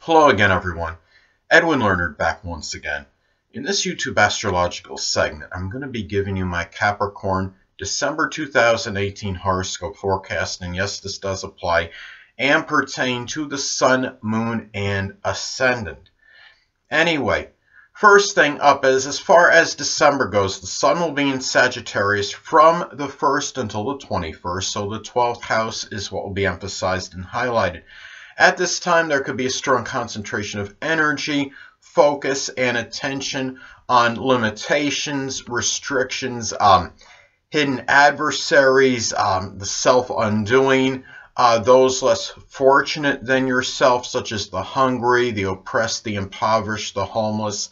Hello again, everyone. Edwin Learnard back once again. In this YouTube astrological segment, I'm going to be giving you my Capricorn December 2018 horoscope forecast. And yes, this does apply and pertain to the Sun, Moon, and Ascendant. Anyway, first thing up is, as far as December goes, the Sun will be in Sagittarius from the 1st until the 21st. So the 12th house is what will be emphasized and highlighted. At this time, there could be a strong concentration of energy, focus, and attention on limitations, restrictions, hidden adversaries, the self-undoing, those less fortunate than yourself, such as the hungry, the oppressed, the impoverished, the homeless,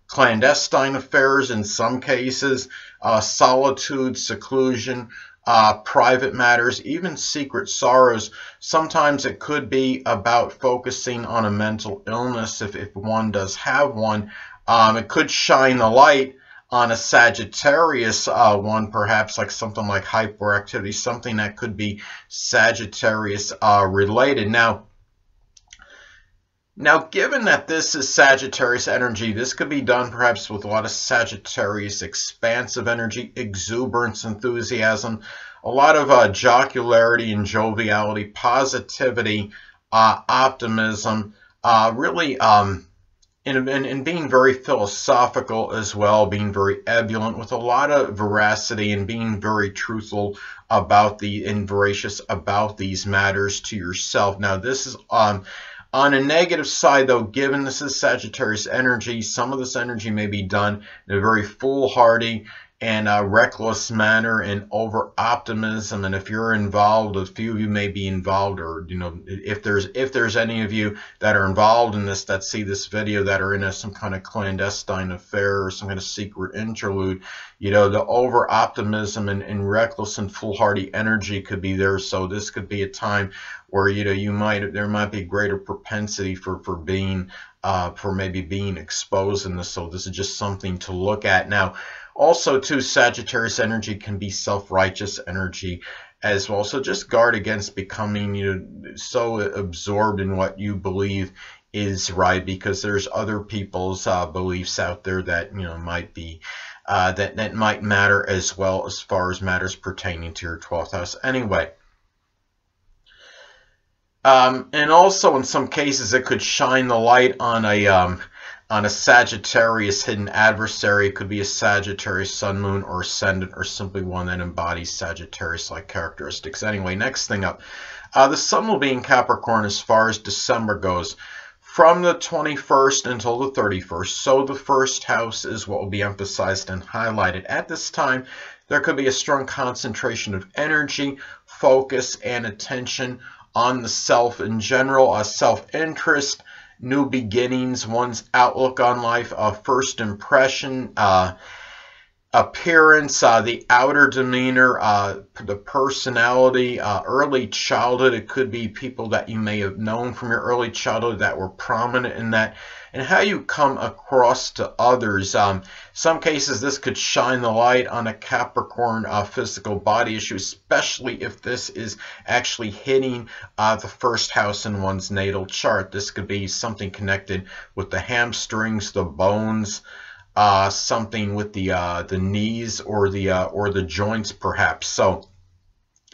clandestine affairs in some cases, solitude, seclusion, private matters, even secret sorrows. Sometimes it could be about focusing on a mental illness if one does have one. It could shine the light on a Sagittarius one, perhaps like something like hyperactivity, something that could be Sagittarius related. Now, given that this is Sagittarius energy, this could be done perhaps with a lot of Sagittarius expansive energy, exuberance, enthusiasm, a lot of jocularity and joviality, positivity, optimism, really and being very philosophical as well, being very ebullient with a lot of veracity and being very truthful about and veracious about these matters to yourself. Now, this is on a negative side, though, given this is Sagittarius energy, some of this energy may be done in a very foolhardy and reckless manner and over optimism. And if you're involved, a few of you may be involved, or if there's any of you that are involved in this, that see this video, that are in some kind of clandestine affair or some kind of secret interlude, the over optimism and reckless and foolhardy energy could be there. So this could be a time where there might be greater propensity for maybe being exposed in this. So this is just something to look at. Now, also too, Sagittarius energy can be self-righteous energy as well. So just guard against becoming so absorbed in what you believe is right, because there's other people's beliefs out there that might be that might matter as well, as far as matters pertaining to your 12th house. Anyway. And also in some cases it could shine the light on a Sagittarius hidden adversary. It could be a Sagittarius Sun, Moon, or Ascendant, or simply one that embodies Sagittarius-like characteristics. Anyway, next thing up, the Sun will be in Capricorn as far as December goes, from the 21st until the 31st. So the first house is what will be emphasized and highlighted. At this time, there could be a strong concentration of energy, focus, and attention on the self in general, self-interest, new beginnings, one's outlook on life, first impression, appearance, the outer demeanor, the personality, early childhood. It could be people that you may have known from your early childhood that were prominent in that, and how you come across to others. Some cases this could shine the light on a Capricorn physical body issue, especially if this is actually hitting the first house in one's natal chart. This could be something connected with the hamstrings, the bones, something with the knees or the joints perhaps. So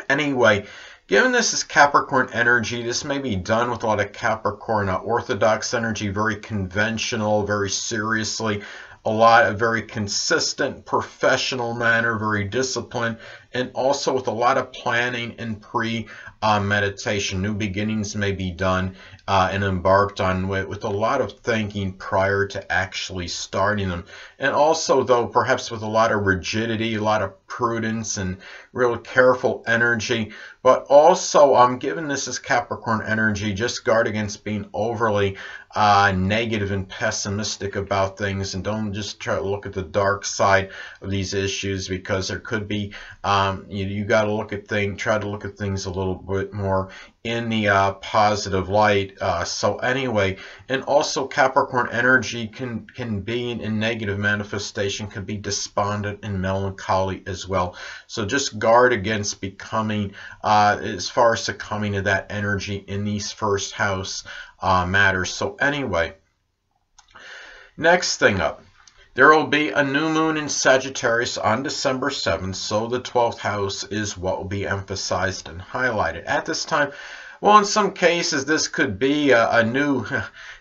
anyway, given this is Capricorn energy, this may be done with a lot of Capricorn orthodox energy, very conventional, very seriously, a lot of very consistent, professional manner, very disciplined, and also with a lot of planning and meditation. New beginnings may be done and embarked on with a lot of thinking prior to actually starting them. And also, though, perhaps with a lot of rigidity, a lot of prudence, and real careful energy. But also, given this is Capricorn energy, just guard against being overly negative and pessimistic about things, and don't just try to look at the dark side of these issues, because there could be you got to try to look at things a little bit more in the positive light. So anyway, and also Capricorn energy can be in negative manifestation, can be despondent and melancholy as well. So just guard against becoming, as far as succumbing to that energy in these first house matters. So anyway, next thing up. There will be a new moon in Sagittarius on December 7th, so the 12th house is what will be emphasized and highlighted. At this time, well, in some cases, this could be a new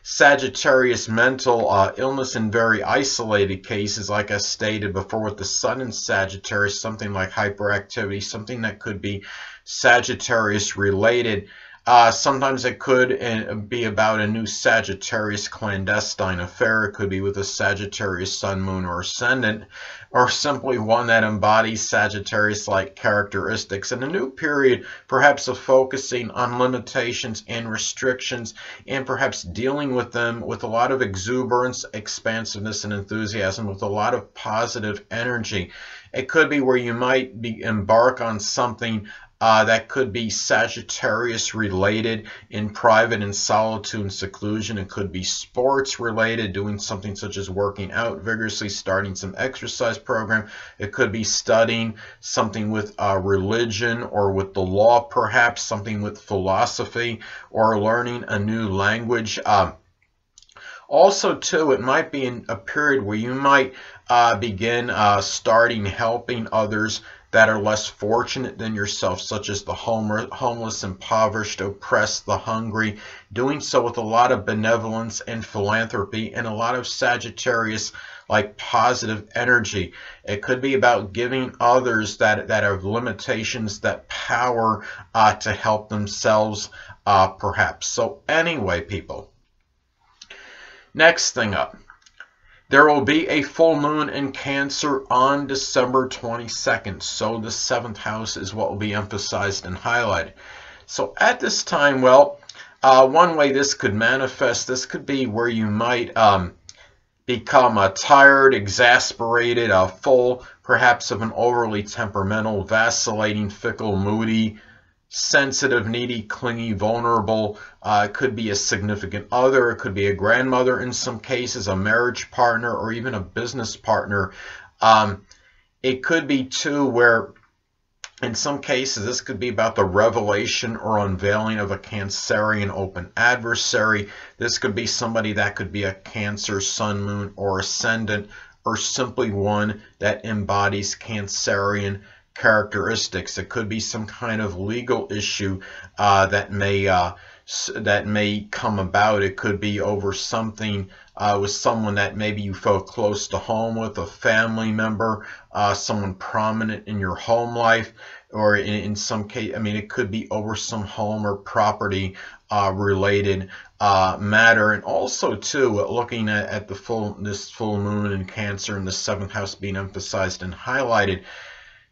Sagittarius mental illness in very isolated cases, like I stated before with the Sun in Sagittarius, something like hyperactivity, something that could be Sagittarius related. Sometimes it could be about a new Sagittarius clandestine affair. It could be with a Sagittarius Sun, Moon, or Ascendant, or simply one that embodies Sagittarius-like characteristics. In a new period, perhaps of focusing on limitations and restrictions, and perhaps dealing with them with a lot of exuberance, expansiveness, and enthusiasm, with a lot of positive energy. It could be where you might embark on something that could be Sagittarius related in private, in solitude and seclusion. It could be sports related, doing something such as working out vigorously, starting some exercise program. It could be studying something with religion or with the law, perhaps something with philosophy, or learning a new language. Also, too, it might be in a period where you might begin starting helping others that are less fortunate than yourself, such as the homeless, impoverished, oppressed, the hungry, doing so with a lot of benevolence and philanthropy and a lot of Sagittarius like positive energy. It could be about giving others that have limitations that power to help themselves, perhaps. So anyway, people, next thing up. There will be a full moon in Cancer on December 22nd, so the 7th house is what will be emphasized and highlighted. So at this time, well, one way this could manifest, this could be where you might become tired, exasperated, full perhaps of an overly temperamental, vacillating, fickle, moody, sensitive, needy, clingy, vulnerable. It could be a significant other. It could be a grandmother in some cases, a marriage partner, or even a business partner. It could be, too, where in some cases this could be about the revelation or unveiling of a Cancerian open adversary. This could be somebody that could be a Cancer, Sun, Moon, or Ascendant, or simply one that embodies Cancerian characteristics. It could be some kind of legal issue that may come about. It could be over something with someone that maybe you felt close to home with, a family member, someone prominent in your home life, or in some case, I mean, it could be over some home or property related matter. And also, too, looking at this full moon in Cancer and the 7th house being emphasized and highlighted,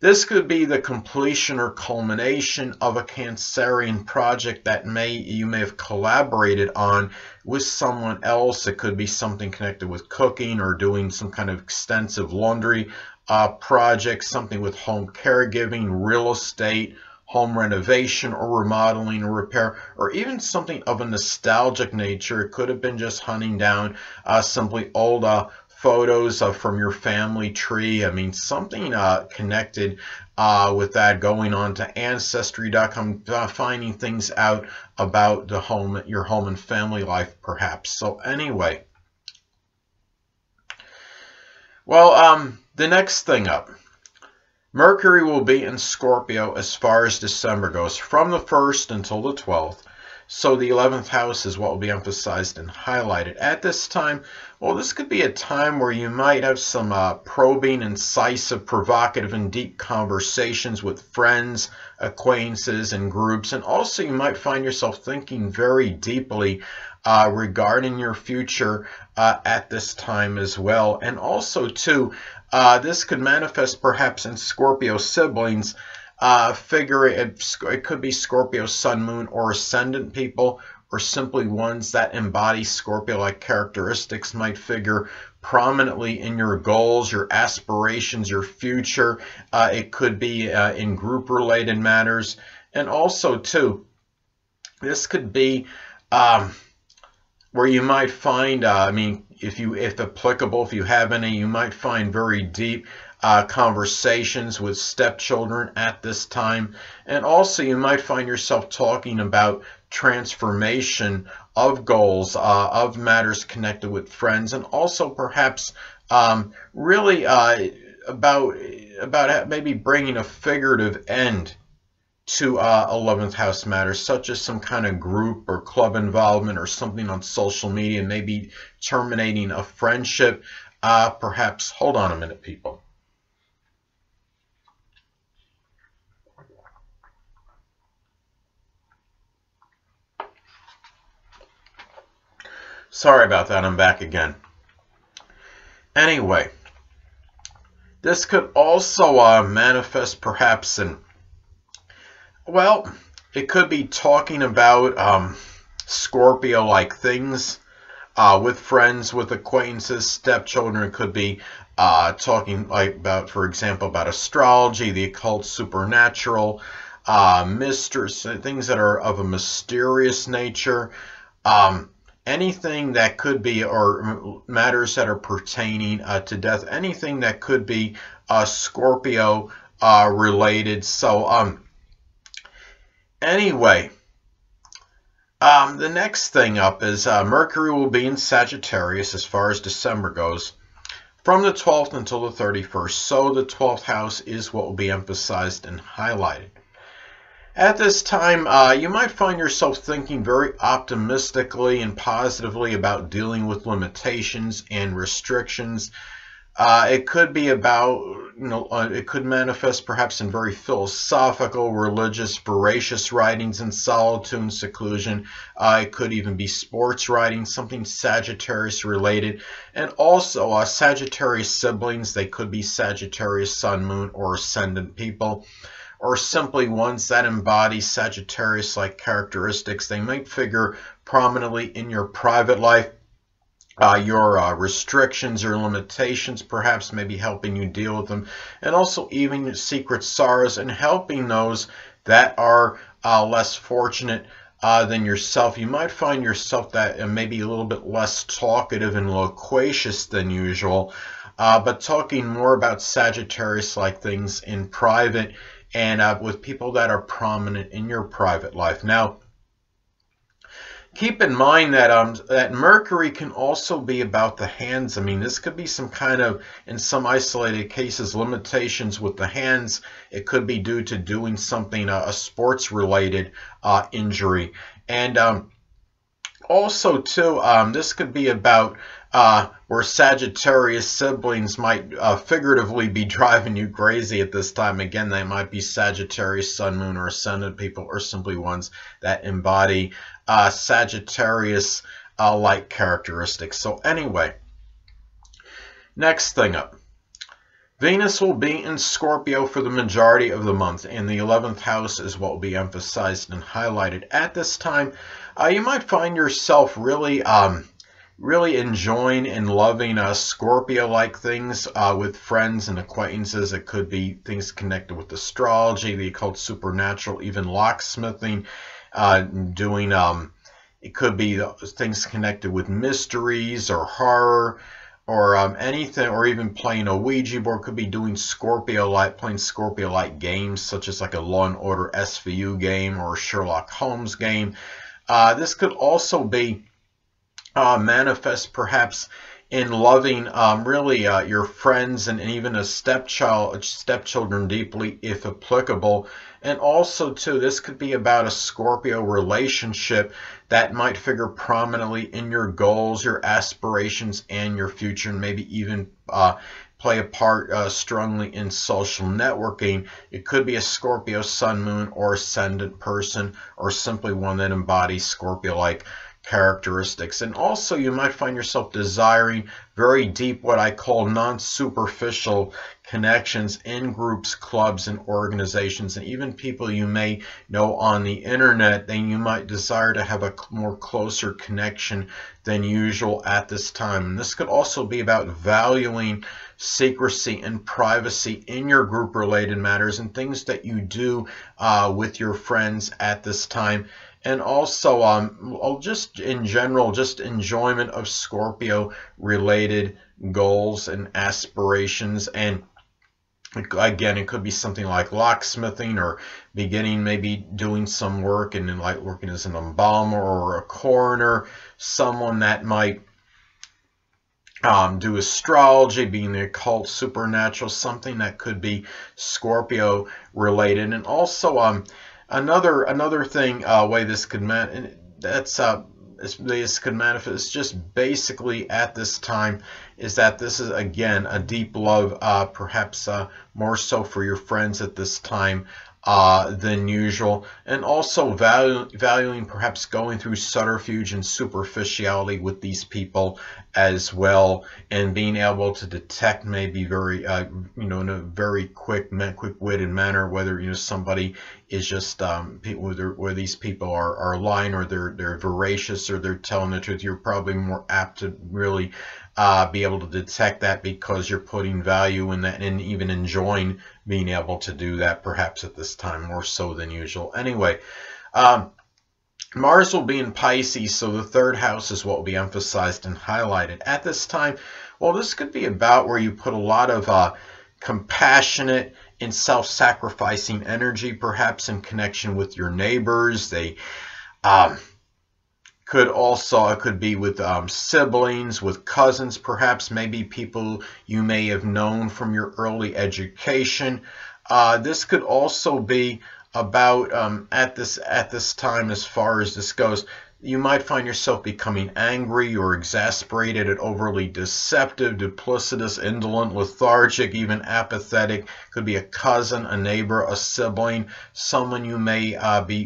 this could be the completion or culmination of a Cancerian project that you may have collaborated on with someone else. It could be something connected with cooking or doing some kind of extensive laundry project, something with home caregiving, real estate, home renovation or remodeling or repair, or even something of a nostalgic nature. It could have been just hunting down simply old photos from your family tree. I mean, something connected with that, going on to Ancestry.com, finding things out about the home, your home and family life, perhaps. So anyway, well, the next thing up. Mercury will be in Scorpio as far as December goes, from the 1st until the 12th. So the 11th house is what will be emphasized and highlighted. At this time, well, this could be a time where you might have some probing, incisive, provocative, and deep conversations with friends, acquaintances, and groups. And also you might find yourself thinking very deeply regarding your future at this time as well. And also, too, this could manifest perhaps in Scorpio siblings. It could be Scorpio, Sun, Moon, or Ascendant people, or simply ones that embody Scorpio-like characteristics might figure prominently in your goals, your aspirations, your future. It could be in group-related matters. And also, too, this could be where you might find, if applicable, if you have any, you might find very deep conversations with stepchildren at this time. And also you might find yourself talking about transformation of goals, of matters connected with friends, and also perhaps really about maybe bringing a figurative end to 11th house matters, such as some kind of group or club involvement or something on social media, maybe terminating a friendship. Perhaps, hold on a minute, people. Sorry about that, I'm back again. Anyway, this could also manifest perhaps in, well, it could be talking about Scorpio-like things with friends, with acquaintances, stepchildren. It could be talking about, for example, about astrology, the occult, supernatural, mysteries, things that are of a mysterious nature. Anything that could be, or matters that are pertaining to death, anything that could be Scorpio related. So anyway, the next thing up is Mercury will be in Sagittarius as far as December goes, from the 12th until the 31st. So the 12th house is what will be emphasized and highlighted. At this time, you might find yourself thinking very optimistically and positively about dealing with limitations and restrictions. It could be about, it could manifest perhaps in very philosophical, religious, voracious writings in solitude and seclusion. It could even be sports writing, something Sagittarius related. And also Sagittarius siblings, they could be Sagittarius, Sun, Moon, or Ascendant people, or simply ones that embody Sagittarius-like characteristics. They might figure prominently in your private life. Your restrictions or limitations, perhaps maybe helping you deal with them, and also even your secret sorrows, and helping those that are less fortunate than yourself. You might find yourself that maybe a little bit less talkative and loquacious than usual, but talking more about Sagittarius-like things in private and with people that are prominent in your private life. Now, keep in mind that that Mercury can also be about the hands. This could be some kind of, in some isolated cases, limitations with the hands. It could be due to doing something, a sports-related injury. And also, too, this could be about where Sagittarius siblings might figuratively be driving you crazy at this time. Again, they might be Sagittarius, Sun, Moon, or Ascendant people, or simply ones that embody Sagittarius-like characteristics. So anyway, next thing up. Venus will be in Scorpio for the majority of the month, and the 11th house is what will be emphasized and highlighted. At this time, you might find yourself really enjoying and loving Scorpio-like things with friends and acquaintances. It could be things connected with astrology, the occult, supernatural, even locksmithing, it could be things connected with mysteries or horror, or anything, or even playing a Ouija board. Could be doing playing Scorpio-like games, such as like a Law and Order SVU game or a Sherlock Holmes game. This could also be manifest perhaps in loving your friends and even stepchildren deeply, if applicable. And also, too, this could be about a Scorpio relationship that might figure prominently in your goals, your aspirations, and your future, and maybe even play a part strongly in social networking. It could be a Scorpio, Sun, Moon, or Ascendant person, or simply one that embodies Scorpio-like characteristics. And also you might find yourself desiring very deep, what I call non-superficial connections in groups, clubs, and organizations, and even people you may know on the internet. Then you might desire to have a more closer connection than usual at this time. And this could also be about valuing secrecy and privacy in your group related matters and things that you do with your friends at this time. And also just in general, just enjoyment of Scorpio related goals and aspirations. And again, it could be something like locksmithing, or beginning maybe doing some work and like working as an embalmer or a coroner, someone that might do astrology, being the occult, supernatural, something that could be Scorpio related. And also another thing, way this could this could manifest just basically at this time is that this is again a deep love, perhaps more so for your friends at this time than usual, and also valuing perhaps going through subterfuge and superficiality with these people as well, and being able to detect maybe very in a very quick-witted manner whether somebody is just where these people are lying, or they're voracious, or they're telling the truth. You're probably more apt to really be able to detect that, because you're putting value in that and even enjoying being able to do that perhaps at this time more so than usual. Anyway, Mars will be in Pisces, so the third house is what will be emphasized and highlighted at this time. Well, this could be about where you put a lot of compassionate and self-sacrificing energy, perhaps in connection with your neighbors. They it could be with siblings, with cousins, perhaps maybe people you may have known from your early education. This could also be about at this time, as far as this goes, you might find yourself becoming angry or exasperated and overly deceptive, duplicitous, indolent, lethargic, even apathetic. Could be a cousin, a neighbor, a sibling, someone you may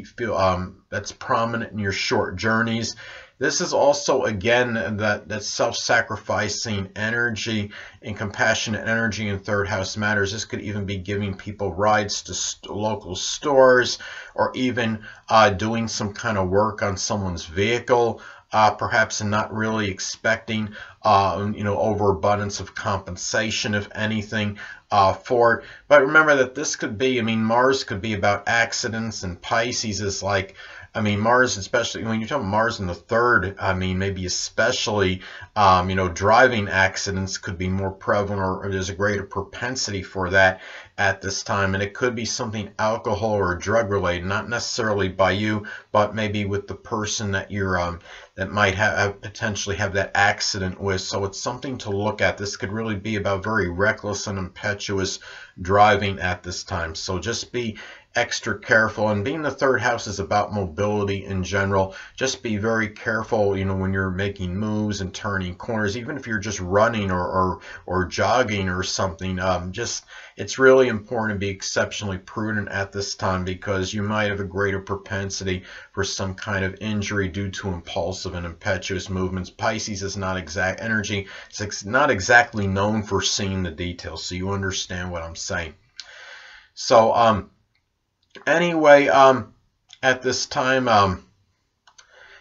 feel that's prominent in your short journeys. This is also, again, that self-sacrificing energy and compassionate energy in third house matters. This could even be giving people rides to local stores, or even doing some kind of work on someone's vehicle, perhaps, and not really expecting overabundance of compensation, if anything, for it. But remember that this could be, Mars could be about accidents, and Pisces is like, Mars, especially when you're talking Mars in the third, maybe especially, driving accidents could be more prevalent, or there's a greater propensity for that at this time. And it could be something alcohol or drug related, not necessarily by you, but maybe with the person that you're, that might potentially have that accident with. So it's something to look at. This could really be about very reckless and impetuous driving at this time. So just be extra careful. And being the third house is about mobility in general, just be very careful when you're making moves and turning corners, even if you're just running or jogging or something. It's really important to be exceptionally prudent at this time, because you might have a greater propensity for some kind of injury due to impulsive and impetuous movements. Pisces is not exact energy. It's not exactly known for seeing the details, so you understand what I'm saying. So anyway, at this time,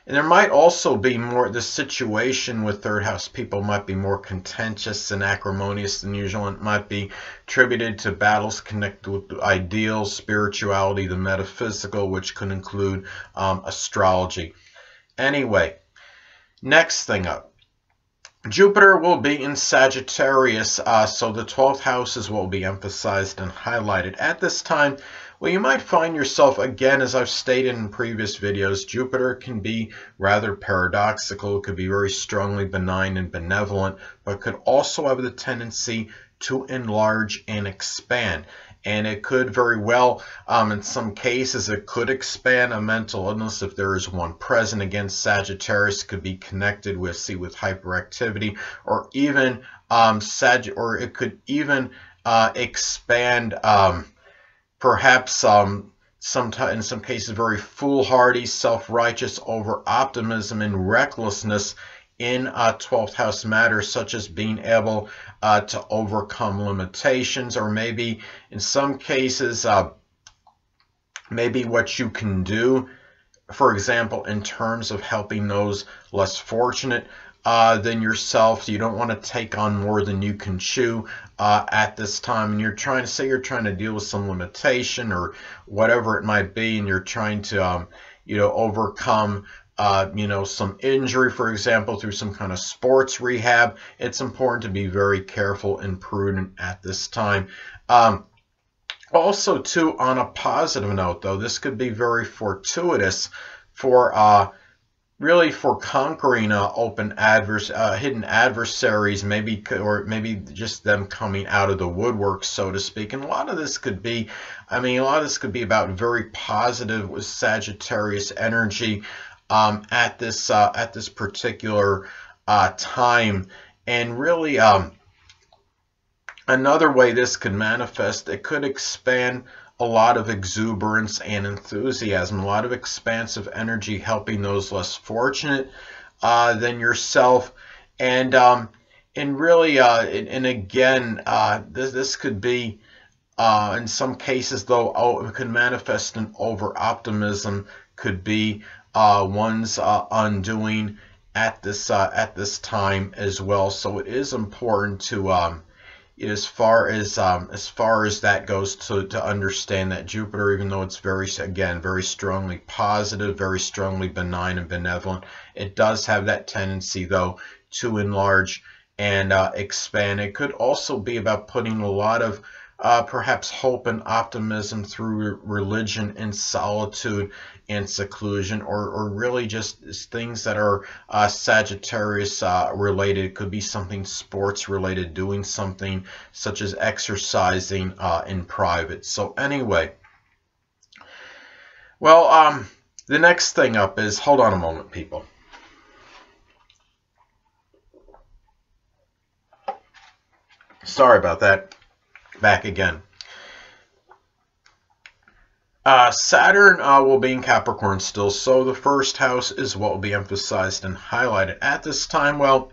and there might also be more, the situation with third house people might be more contentious and acrimonious than usual, and it might be attributed to battles connected with ideals, spirituality, the metaphysical, which could include astrology. Anyway, next thing up, Jupiter will be in Sagittarius, so the 12th house is what will be emphasized and highlighted at this time. Well, you might find yourself, again, as I've stated in previous videos, Jupiter can be rather paradoxical. It could be very strongly benign and benevolent, but could also have the tendency to enlarge and expand. And it could very well, in some cases, it could expand a mental illness if there is one present. Again, Sagittarius could be connected with, with hyperactivity, or even or it could even expand perhaps in some cases very foolhardy, self-righteous, over-optimism, and recklessness in 12th house matters, such as being able to overcome limitations, or maybe in some cases maybe what you can do, for example, in terms of helping those less fortunate than yourself. You don't want to take on more than you can chew at this time, and you're trying to deal with some limitation or whatever it might be, and you're trying to overcome some injury, for example, through some kind of sports rehab. It's important to be very careful and prudent at this time. Also, too, on a positive note, though, this could be very fortuitous for really for conquering hidden adversaries, maybe just them coming out of the woodwork, so to speak. And a lot of this could be, about very positive with Sagittarius energy at this particular time. And really, another way this could manifest, it could expand a lot of exuberance and enthusiasm, a lot of expansive energy, helping those less fortunate than yourself. And really, and again, this could be, in some cases, though, it could manifest an over-optimism, could be one's undoing at this time as well. So it is important to as far as that goes, to understand that Jupiter, even though it's very strongly positive, very strongly benign and benevolent, it does have that tendency, though, to enlarge and expand. It could also be about putting a lot of perhaps hope and optimism through religion and solitude and seclusion, or really just things that are Sagittarius related. It could be something sports related, doing something such as exercising in private. So anyway, well, the next thing up is, hold on a moment, people. Sorry about that. Back again. Saturn will be in Capricorn still, so the first house is what will be emphasized and highlighted at this time. Well,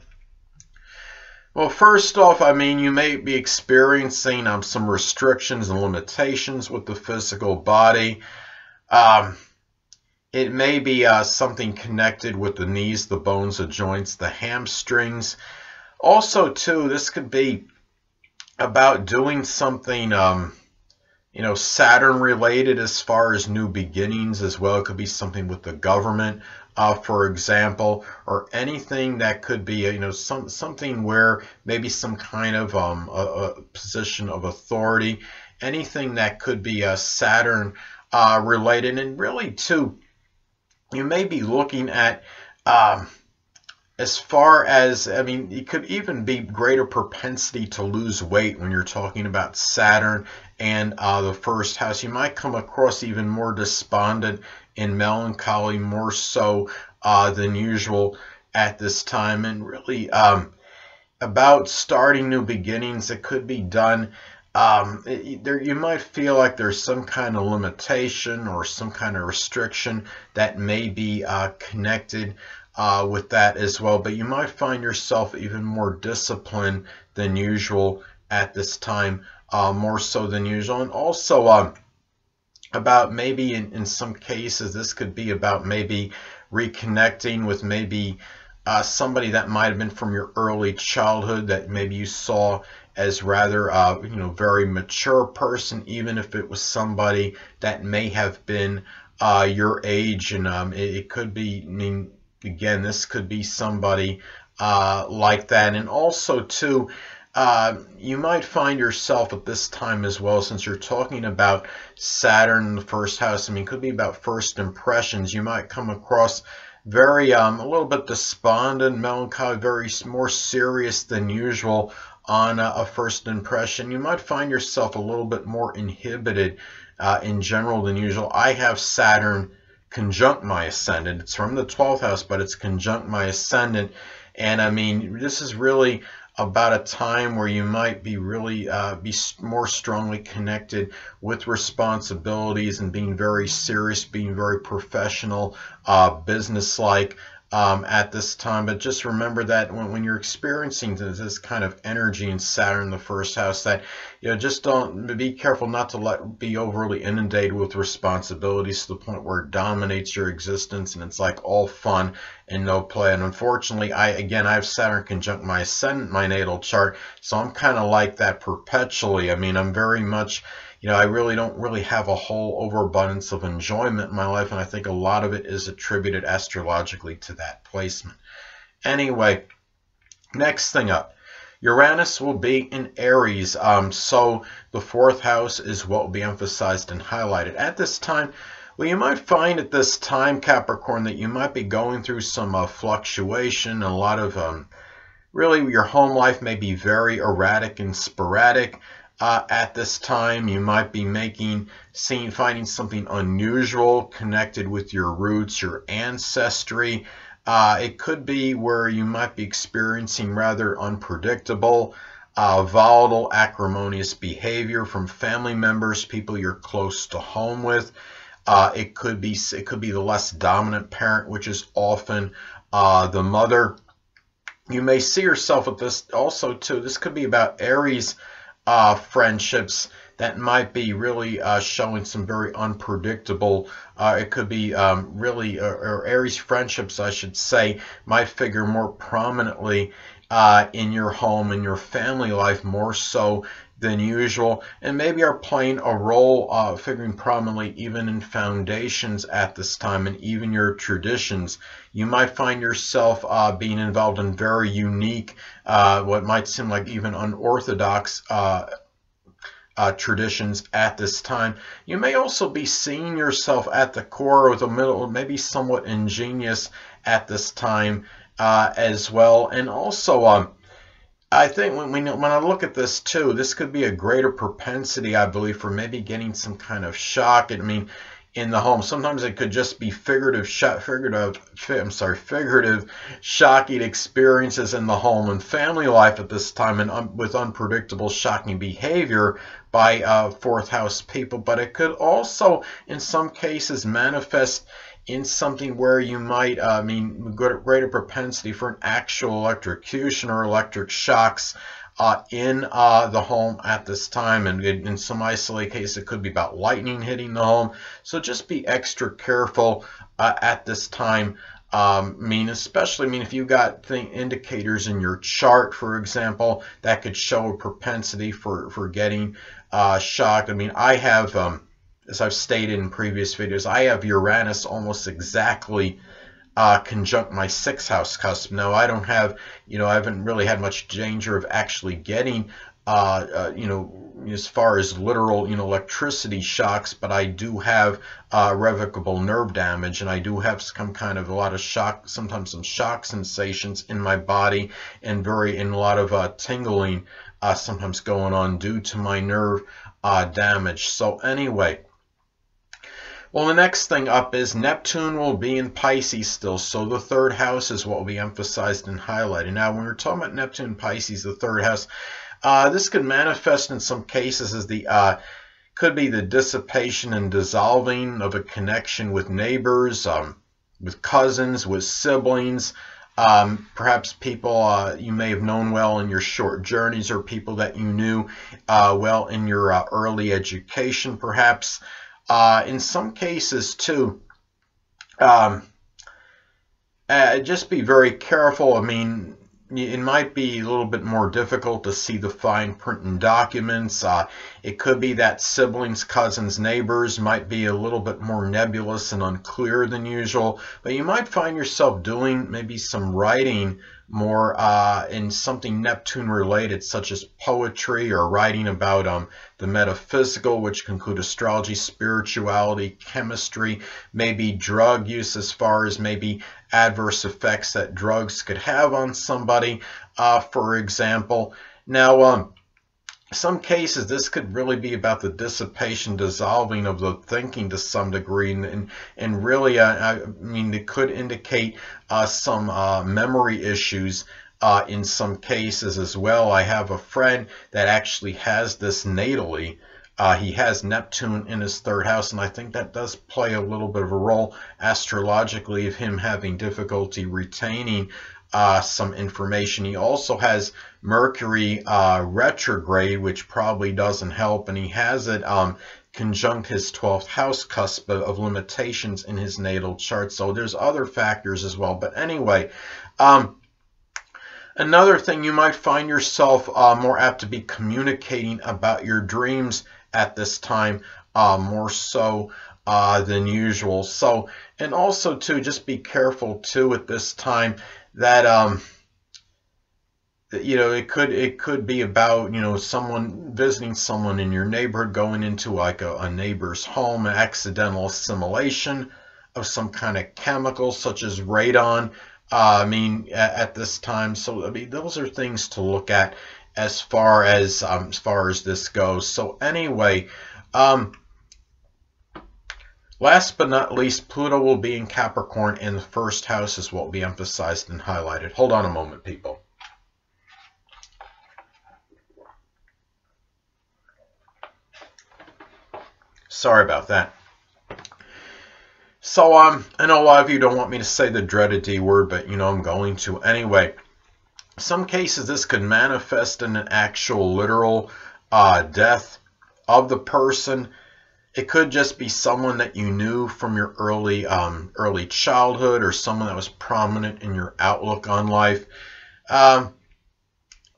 first off, you may be experiencing some restrictions and limitations with the physical body. It may be something connected with the knees, the bones, the joints, the hamstrings. Also, too, this could be about doing something Saturn related, as far as new beginnings as well. It could be something with the government, for example, or anything that could be something where maybe some kind of a position of authority, anything that could be Saturn related. And really, too, you may be looking at as far as, it could even be greater propensity to lose weight when you're talking about Saturn and the first house. You might come across even more despondent and melancholy, more so than usual at this time. And really, about starting new beginnings, it could be done. You might feel like there's some kind of limitation or some kind of restriction that may be connected with that as well, but you might find yourself even more disciplined than usual at this time, more so than usual. And also about maybe in some cases, this could be about maybe reconnecting with maybe somebody that might have been from your early childhood, that maybe you saw as rather very mature person, even if it was somebody that may have been your age. And it could be, again, this could be somebody like that. And also, too, you might find yourself at this time as well, since you're talking about Saturn in the first house, it could be about first impressions. You might come across very, a little bit despondent, melancholy, very more serious than usual on a first impression. You might find yourself a little bit more inhibited in general than usual. I have Saturn conjunct my ascendant. It's from the 12th house, but it's conjunct my ascendant. And this is really about a time where you might be really be more strongly connected with responsibilities and being very serious, being very professional, business-like. At this time, but just remember that when you're experiencing this kind of energy in Saturn in the first house, that just don't be careful not to be overly inundated with responsibilities to the point where it dominates your existence and it's like all fun and no play. And unfortunately, I have Saturn conjunct my ascendant, my natal chart, so I'm kind of like that perpetually. I mean, I'm very much, I really don't have a whole overabundance of enjoyment in my life, and I think a lot of it is attributed astrologically to that placement. Anyway, next thing up, Uranus will be in Aries, so the fourth house is what will be emphasized and highlighted. At this time, well, you might find at this time, Capricorn, that you might be going through some fluctuation, a lot of, really your home life may be very erratic and sporadic. At this time, you might be finding something unusual connected with your roots, your ancestry. It could be where you might be experiencing rather unpredictable, volatile, acrimonious behavior from family members, people you're close to home with. It could be the less dominant parent, which is often the mother. You may see yourself with this also too. This could be about Aries friendships that might be really showing some very unpredictable, it could be really, or Aries friendships, I should say, might figure more prominently in your home, in your family life, more so than usual, and maybe are playing a role, figuring prominently even in foundations at this time, and even your traditions. You might find yourself being involved in very unique, what might seem like even unorthodox traditions at this time. You may also be seeing yourself at the core with a middle, maybe somewhat ingenious at this time as well. And also, I think when I look at this too, this could be a greater propensity, I believe, for maybe getting some kind of shock. I mean, in the home, sometimes it could just be figurative shocking experiences in the home and family life at this time, and with unpredictable, shocking behavior by fourth house people. But it could also, in some cases, manifest in something where you might, greater propensity for an actual electrocution or electric shocks in the home at this time. And in some isolated cases, it could be about lightning hitting the home. So just be extra careful at this time. Especially if you got indicators in your chart, for example, that could show a propensity for getting shocked. I mean, I have, as I've stated in previous videos, I have Uranus almost exactly conjunct my 6th house cusp. Now, I don't have, I haven't really had much danger of actually getting, as far as literal, electricity shocks, but I do have revocable nerve damage, and I do have some kind of a lot of shock, sometimes some shock sensations in my body, and a lot of tingling sometimes going on due to my nerve damage. So anyway, well, the next thing up is Neptune will be in Pisces still, so the 3rd house is what will be emphasized and highlighted. Now, when we're talking about Neptune and Pisces, the 3rd house, this could manifest in some cases as could be the dissipation and dissolving of a connection with neighbors, with cousins, with siblings, perhaps people you may have known well in your short journeys, or people that you knew well in your early education, perhaps. In some cases, too, just be very careful. I mean, it might be a little bit more difficult to see the fine print in documents. It could be that siblings, cousins, neighbors might be a little bit more nebulous and unclear than usual. But you might find yourself doing maybe some writing more in something Neptune related, such as poetry, or writing about the metaphysical, which can include astrology, spirituality, chemistry, maybe drug use, as far as maybe adverse effects that drugs could have on somebody, for example. Now, some cases, this could really be about the dissipation, dissolving of the thinking to some degree, and really, I mean, it could indicate some memory issues in some cases as well. I have a friend that actually has this natally. He has Neptune in his third house, and I think that does play a little bit of a role astrologically of him having difficulty retaining some information. He also has Mercury retrograde, which probably doesn't help, and he has it conjunct his 12th house cusp of limitations in his natal chart. So there's other factors as well. But anyway, another thing, you might find yourself more apt to be communicating about your dreams at this time, more so than usual. So, and also too, just be careful too at this time that you know, it could be about, you know, someone visiting someone in your neighborhood, going into like a neighbor's home, an accidental assimilation of some kind of chemical such as radon. I mean, at this time. So I mean, those are things to look at as far as this goes. So anyway, last but not least, Pluto will be in Capricorn, and the first house is what will be emphasized and highlighted. Hold on a moment, people. Sorry about that. So I know a lot of you don't want me to say the dreaded D word, but you know I'm going to anyway. Some cases this could manifest in an actual literal death of the person. It could just be someone that you knew from your early childhood, or someone that was prominent in your outlook on life.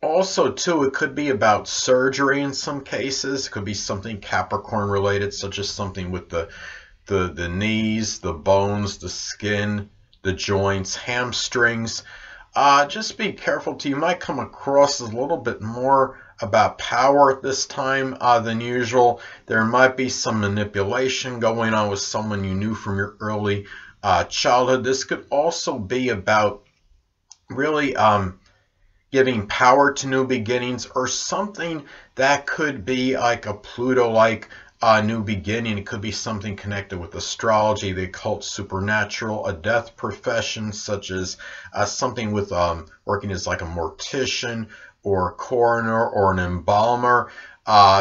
Also, too, it could be about surgery in some cases. It could be something Capricorn related, such as something with the knees, the bones, the skin, the joints, hamstrings. Just be careful too. You might come across a little bit more about power at this time than usual. There might be some manipulation going on with someone you knew from your early childhood. This could also be about really giving power to new beginnings, or something that could be like a Pluto-like new beginning. It could be something connected with astrology, the occult, supernatural, a death profession, such as something with working as like a mortician or a coroner or an embalmer,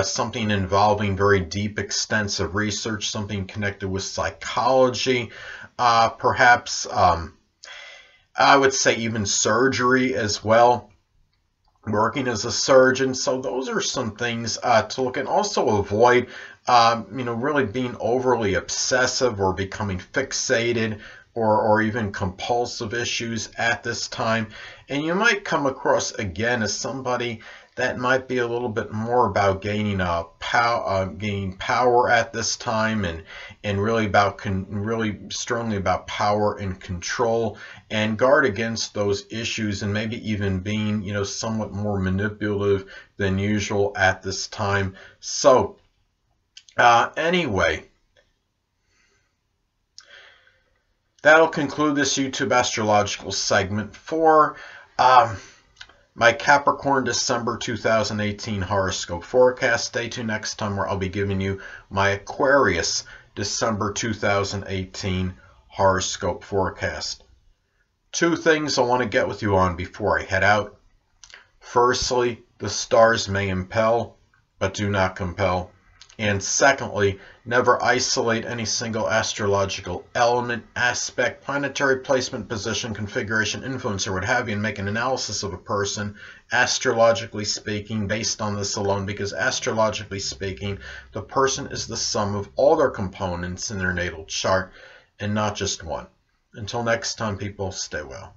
something involving very deep, extensive research, something connected with psychology, perhaps I would say even surgery as well, working as a surgeon. So those are some things to look at. Also avoid you know, really being overly obsessive or becoming fixated or even compulsive issues at this time. And you might come across again as somebody that might be a little bit more about gaining power at this time, and really about really strongly about power and control, and guard against those issues, and maybe even being, you know, somewhat more manipulative than usual at this time. So anyway, that'll conclude this YouTube astrological segment for my Capricorn December 2018 horoscope forecast. Stay tuned next time, where I'll be giving you my Aquarius December 2018 horoscope forecast. Two things I want to get with you on before I head out. Firstly, the stars may impel, but do not compel. And secondly, never isolate any single astrological element, aspect, planetary placement, position, configuration, influence, or what have you, and make an analysis of a person, astrologically speaking, based on this alone, because astrologically speaking, the person is the sum of all their components in their natal chart, and not just one. Until next time, people, stay well.